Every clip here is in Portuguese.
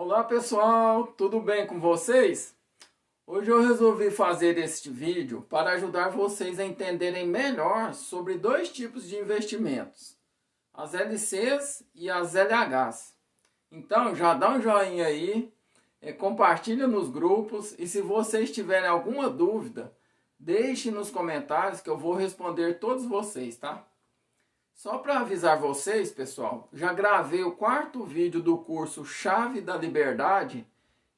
Olá pessoal, tudo bem com vocês? Hoje eu resolvi fazer este vídeo para ajudar vocês a entenderem melhor sobre dois tipos de investimentos, as LCs e as LHs. Então já dá um joinha aí, compartilha nos grupos e se vocês tiverem alguma dúvida, deixe nos comentários que eu vou responder todos vocês, tá? Só para avisar vocês, pessoal, já gravei o quarto vídeo do curso Chave da Liberdade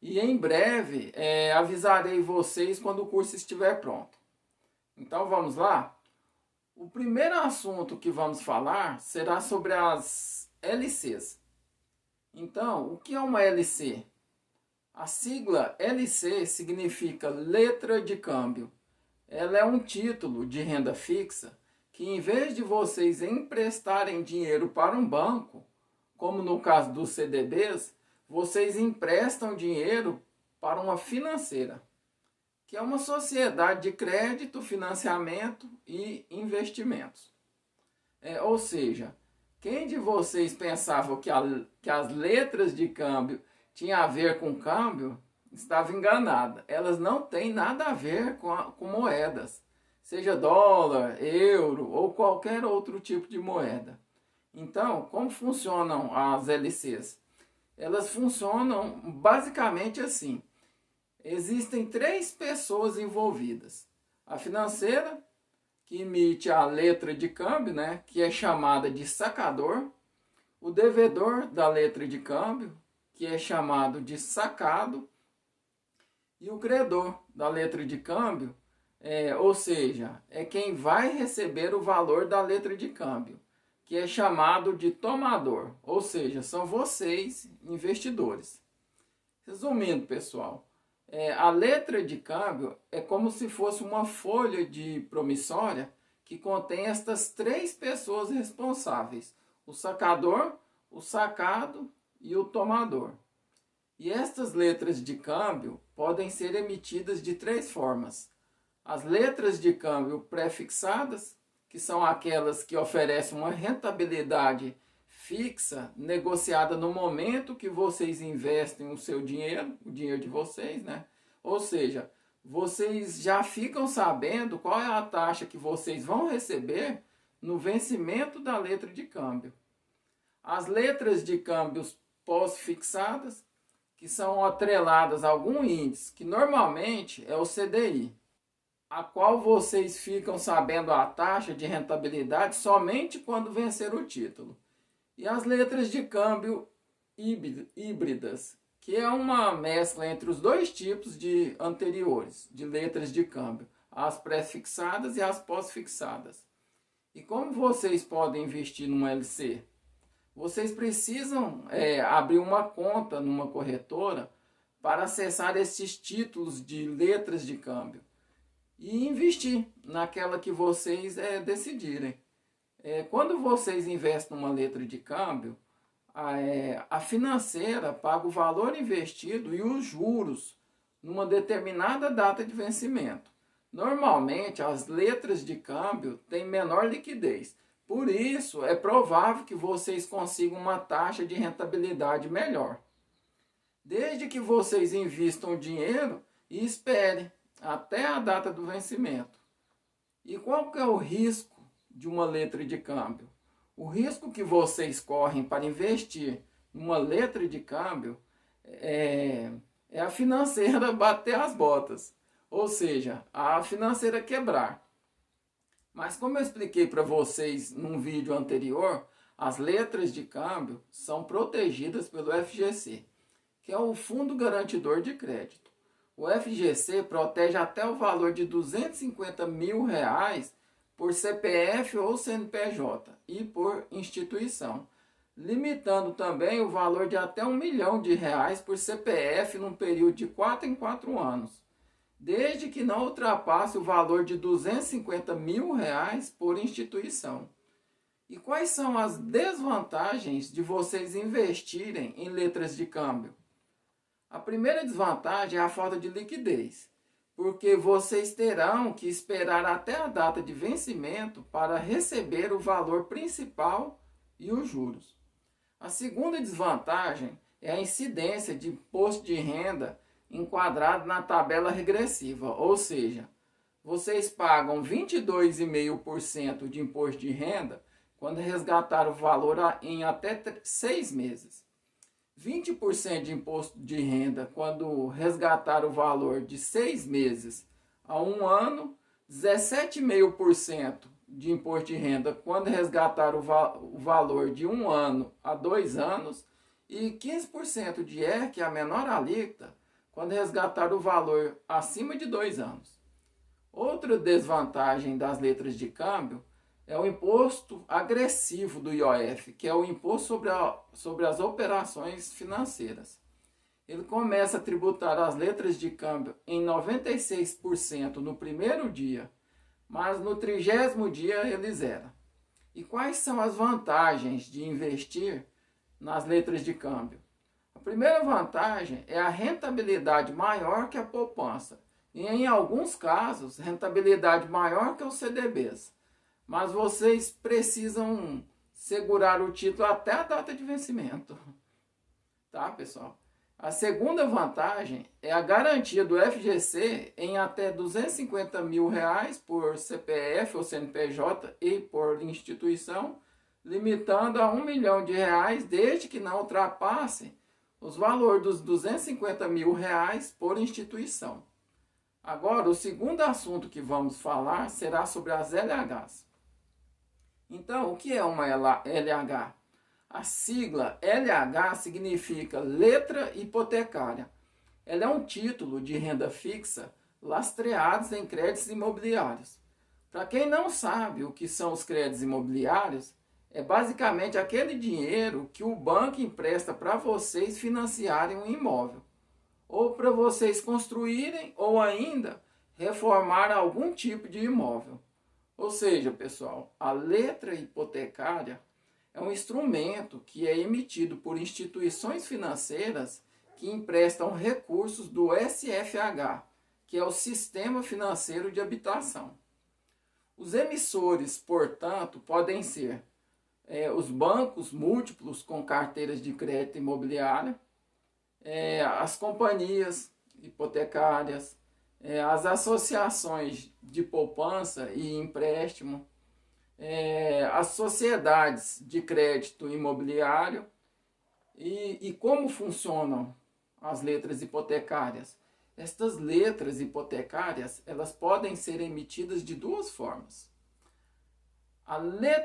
e em breve avisarei vocês quando o curso estiver pronto. Então vamos lá? O primeiro assunto que vamos falar será sobre as LCs. Então, o que é uma LC? A sigla LC significa letra de câmbio. Ela é um título de renda fixa que, em vez de vocês emprestarem dinheiro para um banco, como no caso dos CDBs, vocês emprestam dinheiro para uma financeira, que é uma sociedade de crédito, financiamento e investimentos. Ou seja, quem de vocês pensava que as letras de câmbio tinham a ver com câmbio, estava enganada. Elas não têm nada a ver com moedas, seja dólar, euro ou qualquer outro tipo de moeda. Então, como funcionam as LCs? Elas funcionam basicamente assim. Existem três pessoas envolvidas. A financeira, que emite a letra de câmbio, né, que é chamada de sacador. O devedor da letra de câmbio, que é chamado de sacado. E o credor da letra de câmbio, ou seja, é quem vai receber o valor da letra de câmbio, que é chamado de tomador, ou seja, são vocês, investidores. Resumindo, pessoal, a letra de câmbio é como se fosse uma folha de promissória que contém estas três pessoas responsáveis: o sacador, o sacado e o tomador. E estas letras de câmbio podem ser emitidas de três formas. As letras de câmbio pré-fixadas, que são aquelas que oferecem uma rentabilidade fixa, negociada no momento que vocês investem o seu dinheiro, o dinheiro de vocês, né? Ou seja, vocês já ficam sabendo qual é a taxa que vocês vão receber no vencimento da letra de câmbio. As letras de câmbios pós-fixadas, que são atreladas a algum índice, que normalmente é o CDI, a qual vocês ficam sabendo a taxa de rentabilidade somente quando vencer o título. E as letras de câmbio híbridas, que é uma mescla entre os dois tipos de anteriores, de letras de câmbio, as pré-fixadas e as pós-fixadas. E como vocês podem investir numa LC? Vocês precisam abrir uma conta numa corretora para acessar esses títulos de letras de câmbio e investir naquela que vocês decidirem. Quando vocês investem numa letra de câmbio, a financeira paga o valor investido e os juros numa determinada data de vencimento. Normalmente, as letras de câmbio têm menor liquidez. Por isso, é provável que vocês consigam uma taxa de rentabilidade melhor. Desde que vocês invistam o dinheiro e esperem até a data do vencimento. E qual que é o risco de uma letra de câmbio? O risco que vocês correm para investir numa letra de câmbio é a financeira bater as botas, ou seja, a financeira quebrar. Mas como eu expliquei para vocês num vídeo anterior, as letras de câmbio são protegidas pelo FGC, que é o Fundo Garantidor de Crédito. O FGC protege até o valor de R$250 mil por CPF ou CNPJ e por instituição, limitando também o valor de até R$1 milhão por CPF num período de 4 em 4 anos, desde que não ultrapasse o valor de R$250 mil por instituição. E quais são as desvantagens de vocês investirem em letras de câmbio? A primeira desvantagem é a falta de liquidez, porque vocês terão que esperar até a data de vencimento para receber o valor principal e os juros. A segunda desvantagem é a incidência de imposto de renda enquadrado na tabela regressiva, ou seja, vocês pagam 22,5% de imposto de renda quando resgatar o valor em até 6 meses. 20% de imposto de renda quando resgatar o valor de 6 meses a 1 ano, 17,5% de imposto de renda quando resgatar o valor de 1 ano a 2 anos e 15% de ERC, a menor alíquota, quando resgatar o valor acima de 2 anos. Outra desvantagem das letras de câmbio é o imposto agressivo do IOF, que é o imposto sobre as operações financeiras. Ele começa a tributar as letras de câmbio em 96% no primeiro dia, mas no 30º dia ele zera. E quais são as vantagens de investir nas letras de câmbio? A primeira vantagem é a rentabilidade maior que a poupança, e em alguns casos, rentabilidade maior que os CDBs. Mas vocês precisam segurar o título até a data de vencimento. Tá, pessoal? A segunda vantagem é a garantia do FGC em até R$250 mil por CPF ou CNPJ e por instituição, limitando a R$1 milhão desde que não ultrapasse os valores dos R$250 mil por instituição. Agora, o segundo assunto que vamos falar será sobre as LHs. Então, o que é uma LH? A sigla LH significa letra hipotecária. Ela é um título de renda fixa lastreado em créditos imobiliários. Para quem não sabe o que são os créditos imobiliários, é basicamente aquele dinheiro que o banco empresta para vocês financiarem um imóvel, ou para vocês construírem ou ainda reformar algum tipo de imóvel. Ou seja, pessoal, a letra hipotecária é um instrumento que é emitido por instituições financeiras que emprestam recursos do SFH, que é o Sistema Financeiro de Habitação. Os emissores, portanto, podem ser os bancos múltiplos com carteiras de crédito imobiliário, as companhias hipotecárias, as associações de poupança e empréstimo, as sociedades de crédito imobiliário. E como funcionam as letras hipotecárias? Estas letras hipotecárias, elas podem ser emitidas de duas formas.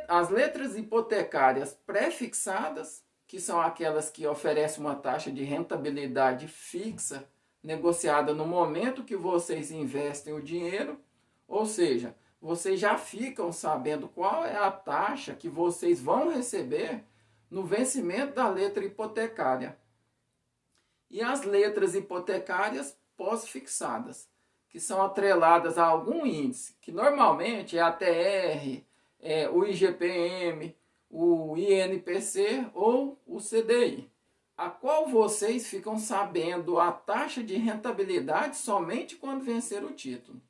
As letras hipotecárias pré-fixadas, que são aquelas que oferecem uma taxa de rentabilidade fixa, negociada no momento que vocês investem o dinheiro, ou seja, vocês já ficam sabendo qual é a taxa que vocês vão receber no vencimento da letra hipotecária. E as letras hipotecárias pós-fixadas, que são atreladas a algum índice, que normalmente é a TR, o IGPM, o INPC ou o CDI, a qual vocês ficam sabendo a taxa de rentabilidade somente quando vencer o título.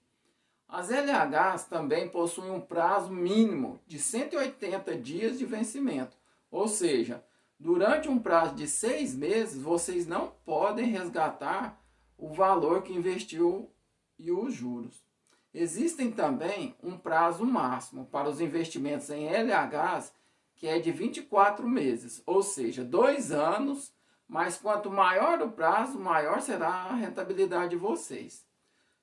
As LHs também possuem um prazo mínimo de 180 dias de vencimento, ou seja, durante um prazo de 6 meses vocês não podem resgatar o valor que investiu e os juros. Existem também um prazo máximo para os investimentos em LHs que é de 24 meses, ou seja, 2 anos, mas quanto maior o prazo, maior será a rentabilidade de vocês.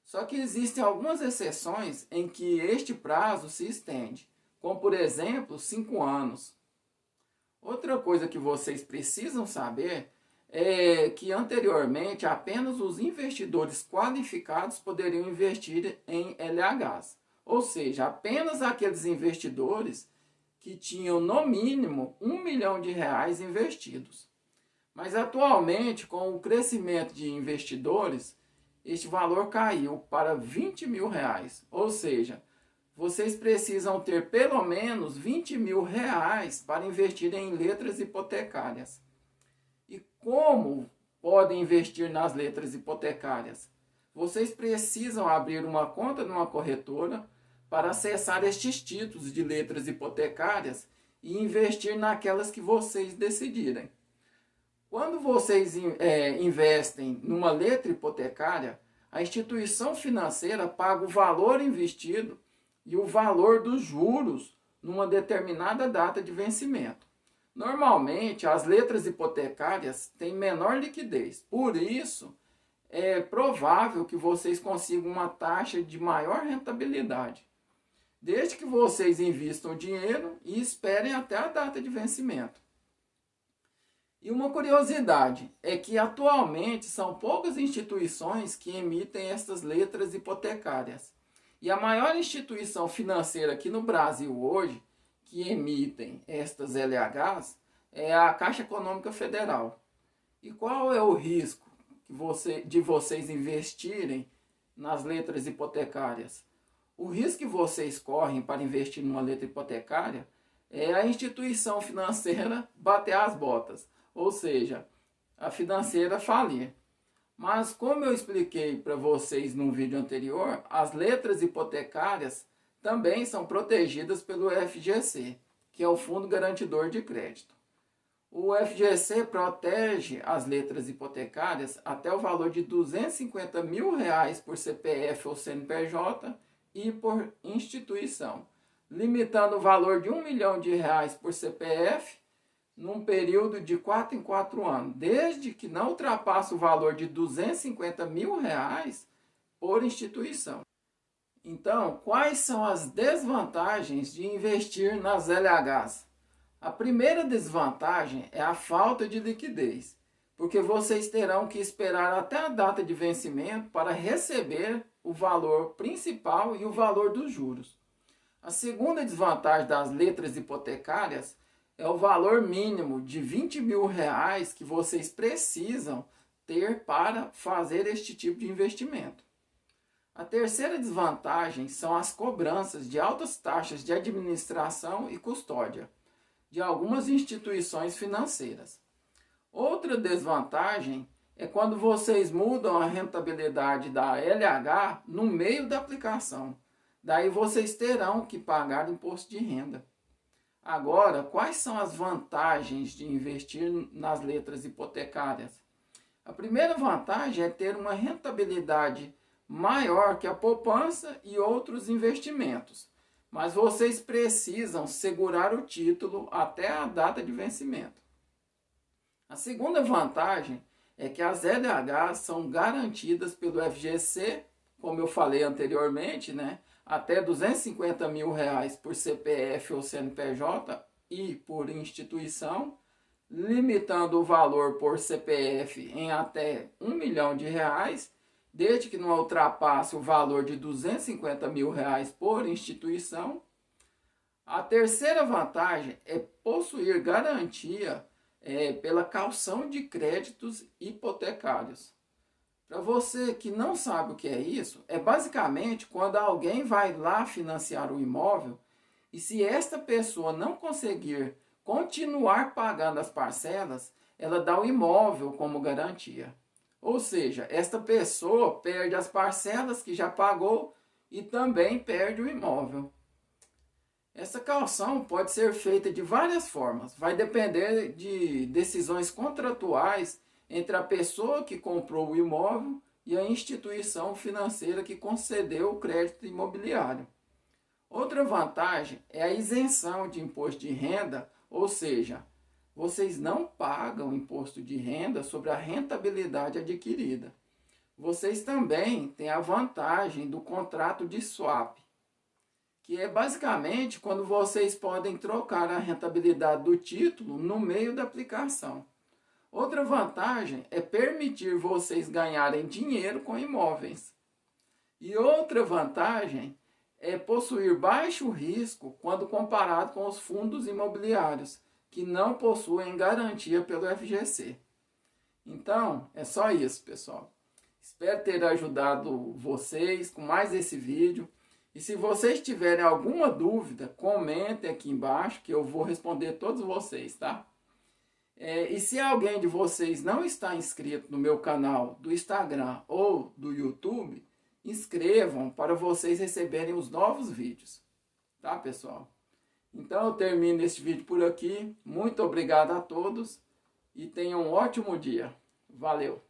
Só que existem algumas exceções em que este prazo se estende, como por exemplo 5 anos. Outra coisa que vocês precisam saber é que anteriormente apenas os investidores qualificados poderiam investir em LHs, ou seja, apenas aqueles investidores que tinham no mínimo R$1 milhão investidos. Mas atualmente, com o crescimento de investidores, este valor caiu para R$20 mil, ou seja, vocês precisam ter pelo menos R$20 mil para investir em letras hipotecárias. E como podem investir nas letras hipotecárias? Vocês precisam abrir uma conta numa corretora para acessar estes títulos de letras hipotecárias e investir naquelas que vocês decidirem. Quando vocês investem numa letra hipotecária, a instituição financeira paga o valor investido e o valor dos juros numa determinada data de vencimento. Normalmente, as letras hipotecárias têm menor liquidez, por isso é provável que vocês consigam uma taxa de maior rentabilidade, desde que vocês invistam dinheiro e esperem até a data de vencimento. E uma curiosidade é que atualmente são poucas instituições que emitem estas letras hipotecárias. E a maior instituição financeira aqui no Brasil hoje, que emitem estas LHs, é a Caixa Econômica Federal. E qual é o risco de vocês investirem nas letras hipotecárias? O risco que vocês correm para investir numa letra hipotecária é a instituição financeira bater as botas, ou seja, a financeira falir. Mas como eu expliquei para vocês num vídeo anterior, as letras hipotecárias também são protegidas pelo FGC, que é o Fundo Garantidor de Crédito. O FGC protege as letras hipotecárias até o valor de R$250 mil por CPF ou CNPJ e por instituição, limitando o valor de R$1 milhão por CPF num período de 4 em 4 anos, desde que não ultrapasse o valor de R$250 mil por instituição. Então, quais são as desvantagens de investir nas LHs? A primeira desvantagem é a falta de liquidez, porque vocês terão que esperar até a data de vencimento para receber o valor principal e o valor dos juros. A segunda desvantagem das letras hipotecárias é o valor mínimo de R$20 mil que vocês precisam ter para fazer este tipo de investimento. A terceira desvantagem são as cobranças de altas taxas de administração e custódia de algumas instituições financeiras. Outra desvantagem é quando vocês mudam a rentabilidade da LH no meio da aplicação. Daí vocês terão que pagar imposto de renda. Agora, quais são as vantagens de investir nas letras hipotecárias? A primeira vantagem é ter uma rentabilidade maior que a poupança e outros investimentos, mas vocês precisam segurar o título até a data de vencimento. A segunda vantagem é que as LHs são garantidas pelo FGC, como eu falei anteriormente, até R$250 mil por CPF ou CNPJ e por instituição, limitando o valor por CPF em até R$1 milhão, desde que não ultrapasse o valor de R$250 mil por instituição. A terceira vantagem é possuir garantia pela caução de créditos hipotecários. Para você que não sabe o que é isso, é basicamente quando alguém vai lá financiar o imóvel e se esta pessoa não conseguir continuar pagando as parcelas, ela dá o imóvel como garantia. Ou seja, esta pessoa perde as parcelas que já pagou e também perde o imóvel. Essa caução pode ser feita de várias formas. Vai depender de decisões contratuais entre a pessoa que comprou o imóvel e a instituição financeira que concedeu o crédito imobiliário. Outra vantagem é a isenção de imposto de renda, ou seja, vocês não pagam imposto de renda sobre a rentabilidade adquirida. Vocês também têm a vantagem do contrato de swap, que é basicamente quando vocês podem trocar a rentabilidade do título no meio da aplicação. Outra vantagem é permitir vocês ganharem dinheiro com imóveis. E outra vantagem é possuir baixo risco quando comparado com os fundos imobiliários, que não possuem garantia pelo FGC. Então, é só isso, pessoal. Espero ter ajudado vocês com mais esse vídeo. E se vocês tiverem alguma dúvida, comentem aqui embaixo que eu vou responder todos vocês, tá? E se alguém de vocês não está inscrito no meu canal do Instagram ou do YouTube, inscrevam para vocês receberem os novos vídeos. Tá, pessoal? Então eu termino este vídeo por aqui. Muito obrigado a todos e tenham um ótimo dia. Valeu!